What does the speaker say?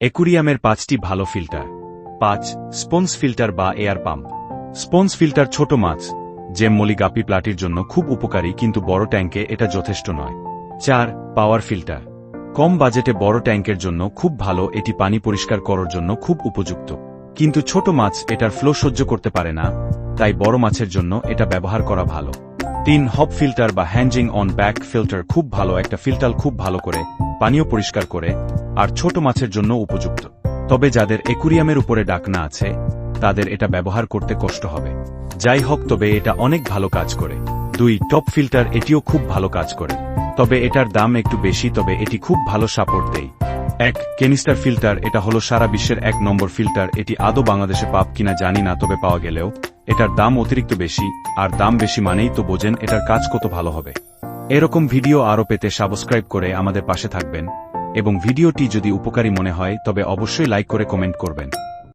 অ্যাকুরিয়ামের 5টি ভালো filter. 5. Sponge filter বা এয়ার পাম্প। স্পঞ্জ ফিল্টার ছোট মাছ জেম মলি গাপি প্লাটির জন্য খুব উপকারী, কিন্তু বড় ট্যাঙ্কে এটা যথেষ্ট নয়। 4. Power filter. কম বাজেটে বড় ট্যাঙ্কের জন্য খুব ভালো, এটি পানি পরিষ্কার করার জন্য খুব উপযুক্ত, কিন্তু ছোট মাছ এটার ফ্লো সহ্য করতে পারে না, তাই বড় মাছের জন্য এটা ব্যবহার করা ভালো। 3. হপ ফিল্টার বা হ্যাঞ্জিং অন ব্যাক ফিল্টার খুব ভালো, একটা ফিল্টার খুব ভালো করে পানীয় পরিষ্কার করে আর ছোট মাছের জন্য উপযুক্ত, তবে যাদের অ্যাকুরিয়ামের উপরে ডাকনা আছে তাদের এটা ব্যবহার করতে কষ্ট হবে। যাই হোক, তবে এটা অনেক ভালো কাজ করে। 2. টপ ফিল্টার, এটিও খুব ভালো কাজ করে, তবে এটার দাম একটু বেশি, তবে এটি খুব ভালো সাপোর্ট দেয়। 1. ক্যানিস্টার ফিল্টার, এটা হলো সারা বিশ্বের 1 নম্বর ফিল্টার, এটি আদৌ বাংলাদেশে পাব কিনা জানি না, তবে পাওয়া গেলেও এটার দাম অতিরিক্ত বেশি, আর দাম বেশি মানেই তো বোঝেন এটার কাজ কত ভালো হবে। এরকম ভিডিও আরও পেতে সাবস্ক্রাইব করে আমাদের পাশে থাকবেন, এবং ভিডিওটি যদি উপকারী মনে হয় তবে অবশ্যই লাইক করে কমেন্ট করবেন।